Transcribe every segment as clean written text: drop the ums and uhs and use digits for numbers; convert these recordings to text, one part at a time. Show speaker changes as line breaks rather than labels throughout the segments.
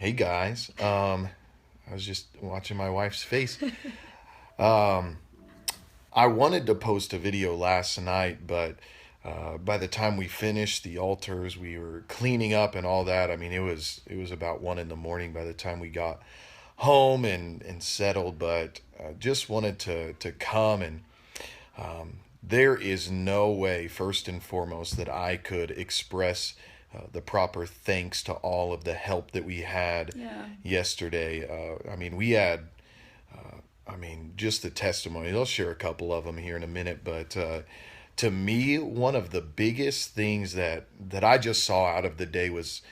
Hey guys. I was just watching my wife's face. Um, I wanted to post a video last night, but by the time we finished the altars, we were cleaning up and all that. I mean, it was about 1 in the morning by the time we got home and settled. But just wanted to come and there is no way, first and foremost, that I could express the proper thanks to all of the help that we had
Yeah.
yesterday. I mean, we had, just the testimony. I'll share a couple of them here in a minute, but to me, one of the biggest things that I just saw out of the day was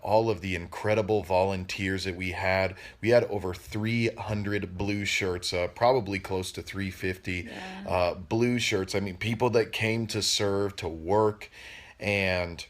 all of the incredible volunteers that we had. We had over 300 blue shirts, probably close to 350
Yeah.
blue shirts. I mean, people that came to serve, to work, and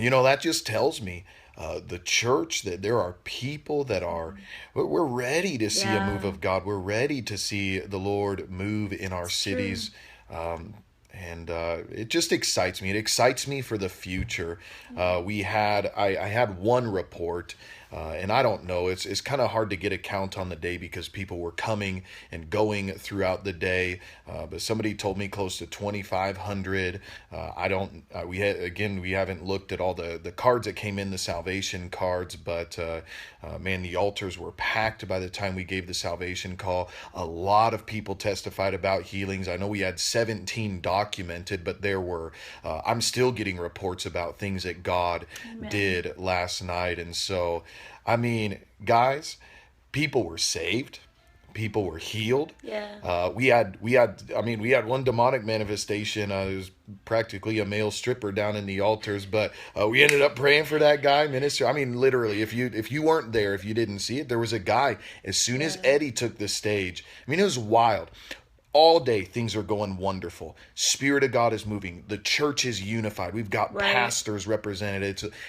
that just tells me the church that there are people that are, we're ready to see a move
Yeah.
of God. We're ready to see the Lord move in our
It's true.
cities. Um, and it just excites me. It excites me for the future. I had one report, and I don't know. It's kind of hard to get a count on the day because people were coming and going throughout the day. But somebody told me close to 2,500. I don't. We haven't looked at all the cards that came in, the salvation cards, but man, the altars were packed by the time we gave the salvation call. A lot of people testified about healings. I know we had 17 documented, but there were. I'm still getting reports about things that God
Amen.
did last night, and so, I mean, guys, people were saved, people were healed.
Yeah.
We had one demonic manifestation. It was practically a male stripper down in the altars, but we ended up praying for that guy, minister. I mean, literally, if you weren't there, if you didn't see it, there was a guy. As soon as
Yeah.
Eddie took the stage, I mean, it was wild. All day things are going wonderful. Spirit of God is moving. The church is unified. We've got
Right.
pastors represented.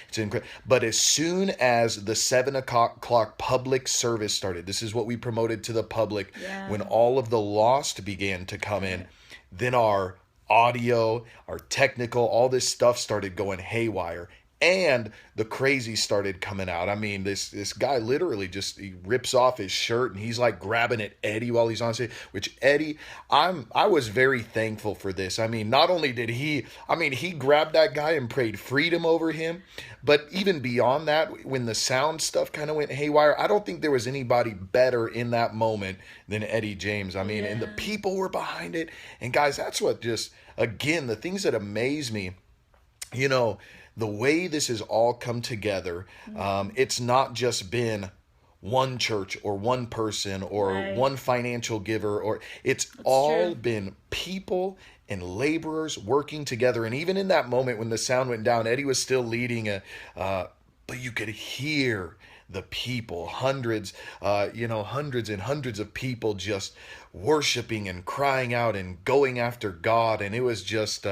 It's incredible. But as soon as the 7 o'clock public service started, this is what we promoted to the public. When
Yeah.
all of the lost began to come in,
Right.
then our audio, our technical, all this stuff started going haywire. And the crazy started coming out. I mean, this guy literally just he rips off his shirt and he's like grabbing at Eddie while he's on stage. Which Eddie, I was very thankful for this. I mean, not only did he grabbed that guy and prayed freedom over him, but even beyond that, when the sound stuff kind of went haywire, I don't think there was anybody better in that moment than Eddie James. I mean, and the
Yeah.
people were behind it. And guys, that's what just again the things that amaze me, you know, the way this has all come together.
Mhm.
It's not just been one church or one person or
Right.
one financial giver, or it's
That's
all
true.
been people and laborers working together. And even in that moment when the sound went down, Eddie was still leading but you could hear the people, hundreds and hundreds of people just worshiping and crying out and going after God. And it was just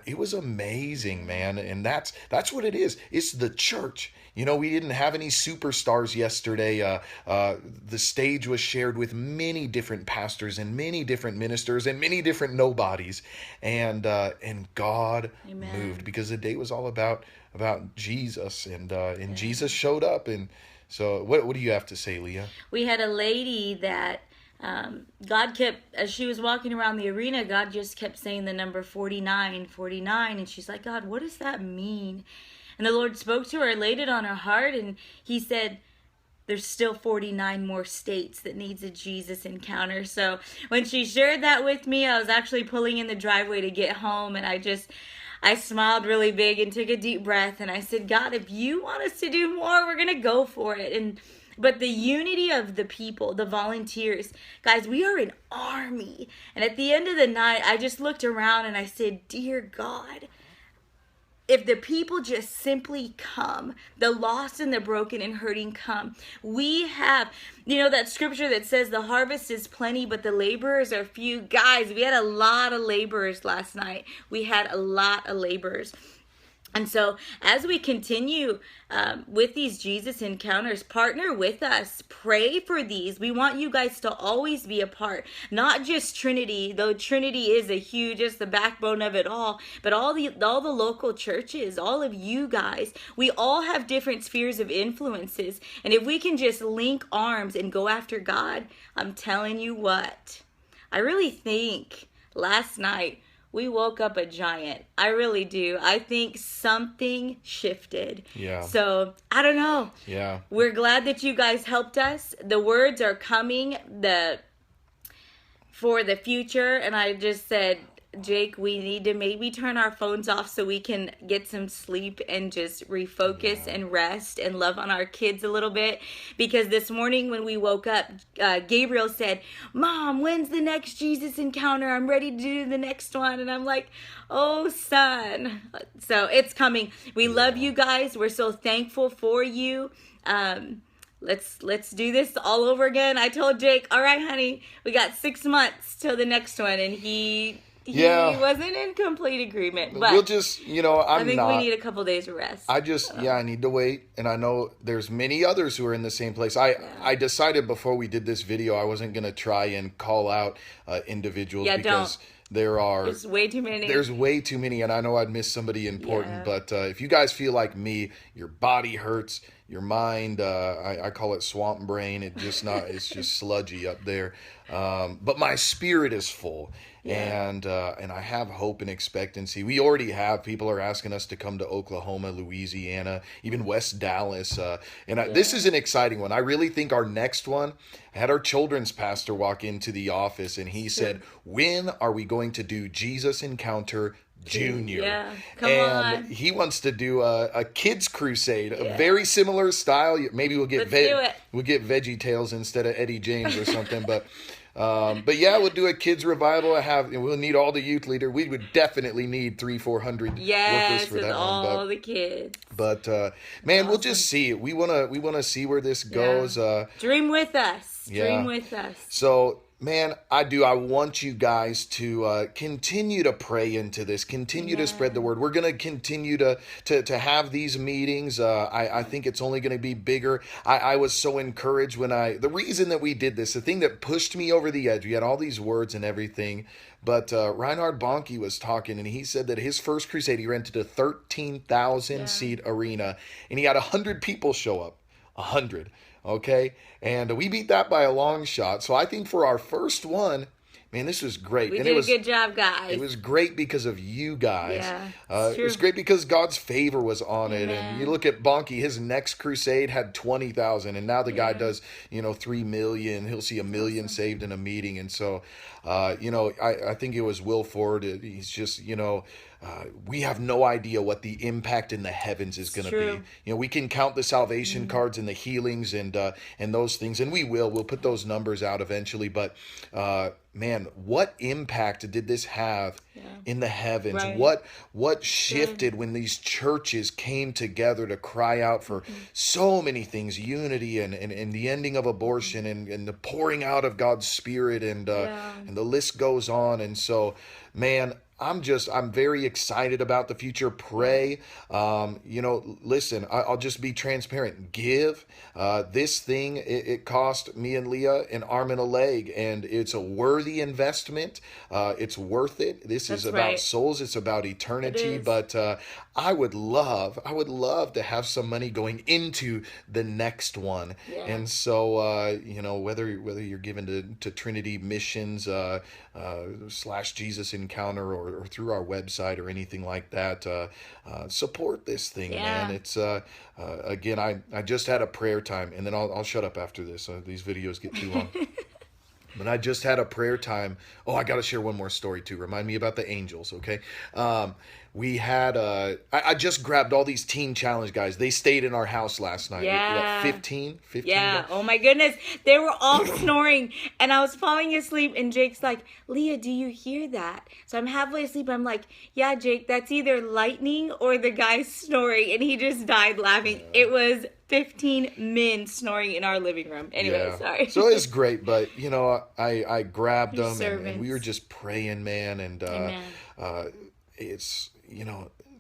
it was amazing, man. And that's what it is. It's the church. We didn't have any superstars yesterday. The stage was shared with many different pastors and many different ministers and many different nobodies, and God moved
Amen.
because the day was all about Jesus, and
Yeah.
Jesus showed up. And so, what do you have to say, Leah?
We had a lady that God kept, as she was walking around the arena, God just kept saying the number 49, 49. And she's like, God, what does that mean? And the Lord spoke to her, laid it on her heart, and He said, there's still 49 more states that needs a Jesus encounter. So when she shared that with me, I was actually pulling in the driveway to get home, and I smiled really big and took a deep breath, and I said, God, if you want us to do more, we're going to go for it. And but the unity of the people, the volunteers, guys, we are an army. And at the end of the night, I just looked around and I said, Dear God, if the people just simply come, the lost and the broken and hurting come, we have, that scripture that says the harvest is plenty, but the laborers are few. Guys, we had a lot of laborers last night. We had a lot of laborers. And so, as we continue with these Jesus encounters, partner with us. Pray for these. We want you guys to always be a part, not just Trinity, though Trinity is it's the backbone of it all. But all the local churches, all of you guys, we all have different spheres of influences, and if we can just link arms and go after God, I'm telling you what, I really think last night we woke up a giant. I really do. I think something shifted.
Yeah.
So, I don't know.
Yeah.
We're glad that you guys helped us. The words are coming for the future. And I just said, Jake, we need to maybe turn our phones off so we can get some sleep and just refocus and rest and love on our kids a little bit. Because this morning when we woke up, Gabriel said, Mom, when's the next Jesus encounter? I'm ready to do the next one. And I'm like, oh, son. So it's coming. We love you guys. We're so thankful for you. Let's do this all over again. I told Jake, all right, honey, we got 6 months till the next one. And he wasn't in complete agreement, but
we'll just, I
think we need a couple days of rest.
I need to wait, and I know there's many others who are in the same place. I decided before we did this video I wasn't going to try and call out individuals because there's
way too many.
There's way too many, and I know I'd miss somebody important, but if you guys feel like me, your body hurts, your mind, I call it swamp brain, it's just sludgy up there, but my spirit is full. And I have hope and expectancy. We already have people are asking us to come to Oklahoma, Louisiana, even West Dallas. This is an exciting one. I really think our next one, I had our children's pastor walk into the office and he said, when are we going to do Jesus Encounter Junior?
Yeah, come on.
He wants to do a kids crusade, a very similar style. Maybe we'll get Veggie Tales instead of Eddie James or something, but yeah, we'll do a kids revival. We'll need all the youth leader. We would definitely need 300-400 workers for that
all
one.
The kids.
But man, awesome. We'll just see. We wanna see where this goes.
Dream with us. Dream with us.
So. Man, I want you guys to continue to pray into this, continue to spread the word. We're going to continue to have these meetings. I think it's only going to be bigger. I was so encouraged the reason that we did this, the thing that pushed me over the edge, we had all these words and everything, but Reinhard Bonnke was talking, and he said that his first crusade, he rented a 13,000 seat arena, and he had 100 people show up. 100. Okay, and we beat that by a long shot. So I think for our first one, man, this was great.
We did a good job, guys.
It was great because of you guys. Yeah, it was great because God's favor was on it. And you look at Bonnke, his next crusade had 20,000, and now the guy does 3 million. He'll see 1 million saved in a meeting, and so I think it was Will Ford. He's just we have no idea what the impact in the heavens is going to be. We can count the salvation cards and the healings and those things, and we'll put those numbers out eventually. But man, what impact did this have in the heavens? Right. What shifted when these churches came together to cry out for so many things, unity and the ending of abortion and the pouring out of God's Spirit and the list goes on. And so, man, I'm very excited about the future. Pray. Listen, I'll just be transparent. Give. This thing, it cost me and Leah an arm and a leg, and it's a worthy investment. It's worth it. This is about souls. It's about eternity. But I would love to have some money going into the next one. Yeah. And so, whether you're given to Trinity Missions, / Jesus Encounter or through our website or anything like that, support this thing, man. It's again, I just had a prayer time, and then I'll shut up after this. These videos get too long. But I just had a prayer time. Oh, I got to share one more story too. Remind me about the angels, okay? We had, I just grabbed all these Teen Challenge guys. They stayed in our house last night.
Yeah.
15
Yeah.
guys?
Oh my goodness. They were all snoring and I was falling asleep and Jake's like, Leah, do you hear that? So I'm halfway asleep. I'm like, yeah, Jake, that's either lightning or the guy snoring. And he just died laughing. Yeah. It was 15 men snoring in our living room. Anyway, sorry.
So it's great, but I grabbed them and we were just praying, man, and it's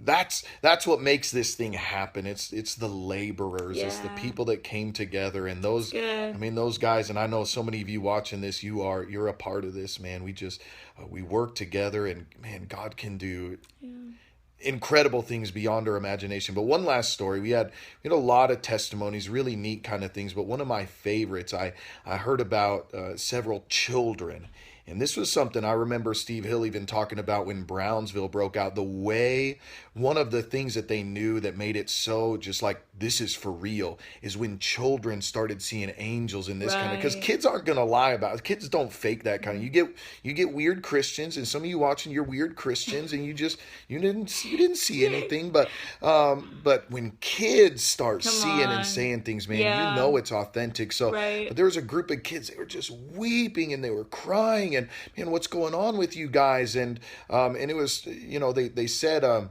that's what makes this thing happen. It's the laborers, it's the
Yeah.
people that came together, and those, I
Good.
mean, those guys. And I know so many of you watching this, you're a part of this, man. We just we work together, and man, God can do incredible things beyond our imagination. But one last story, we had a lot of testimonies, really neat kind of things. But one of my favorites, I heard about several children. And this was something I remember Steve Hill even talking about when Brownsville broke out. The way, one of the things that they knew that made it so just like this is for real is when children started seeing angels in this kind of, because
Right.
kids aren't gonna lie about it. Kids don't fake that kind of. You get weird Christians, and some of you watching, you're weird Christians, and you didn't see anything. But when kids start
Come
seeing and
on.
saying things, man, you
Yeah.
know it's authentic. So,
Right.
but there was a group of kids, they were just weeping and they were crying, and man, what's going on with you guys? And it was, they said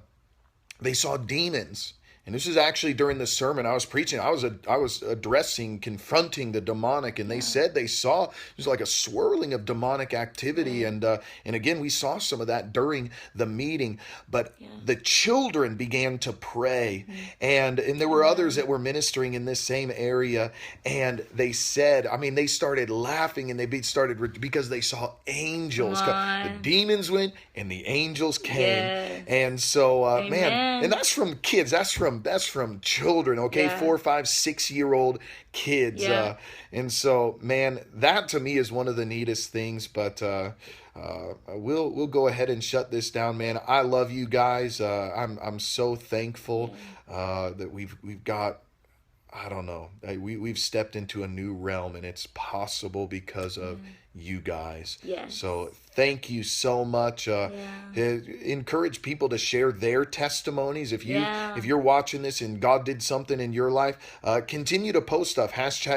they saw demons. And this is actually during the sermon I was preaching. I was addressing, confronting the demonic, and they said they saw, it was like a swirling of demonic activity, and again we saw some of that during the meeting. But the children began to pray, and there were others that were ministering in this same area, and they said, I mean, they started laughing, and because they saw angels.
Come
The
on.
demons went, and the angels came,
Yes.
and so man,
Amen.
and that's from kids. That's from children, okay?
Yeah.
4, 5, 6-year-old kids.
Yeah.
And so, man, that to me is one of the neatest things. But we'll go ahead and shut this down, man. I love you guys. I'm so thankful that we've got. I don't know. We've stepped into a new realm, and it's possible because of you guys.
Yes.
So thank you so much. Encourage people to share their testimonies.
Yeah.
If you're watching this and God did something in your life, continue to post stuff.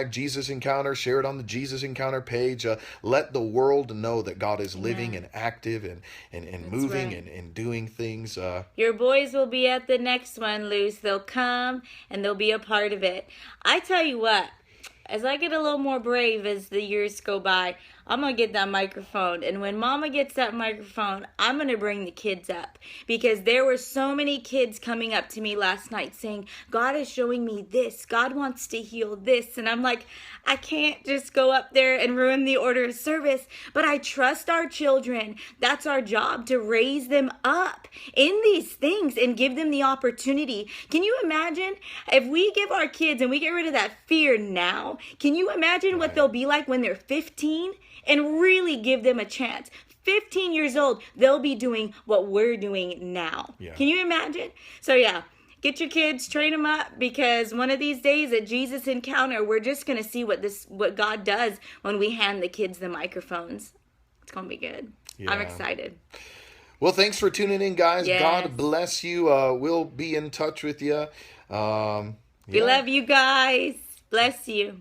#Jesus Encounter. Share it on the Jesus Encounter page. Let the world know that God is living and active and moving
right.
and doing things.
Your boys will be at the next one, Luce. They'll come and they'll be a part of it. I tell you what, as I get a little more brave as the years go by, I'm going to get that microphone. And when Mama gets that microphone, I'm going to bring the kids up. Because there were so many kids coming up to me last night saying, God is showing me this. God wants to heal this. And I'm like, I can't just go up there and ruin the order of service. But I trust our children. That's our job, to raise them up in these things and give them the opportunity. Can you imagine if we give our kids and we get rid of that fear now? Can you imagine what they'll be like when they're 15? And really give them a chance. 15 years old, they'll be doing what we're doing now.
Yeah.
Can you imagine? So yeah, get your kids, train them up, because one of these days at Jesus Encounter, we're just going to see what God does when we hand the kids the microphones. It's going to be good. I'm
Yeah.
excited.
Well, thanks for tuning in, guys.
Yes.
God bless you. We'll be in touch with you.
We love you guys. Bless you.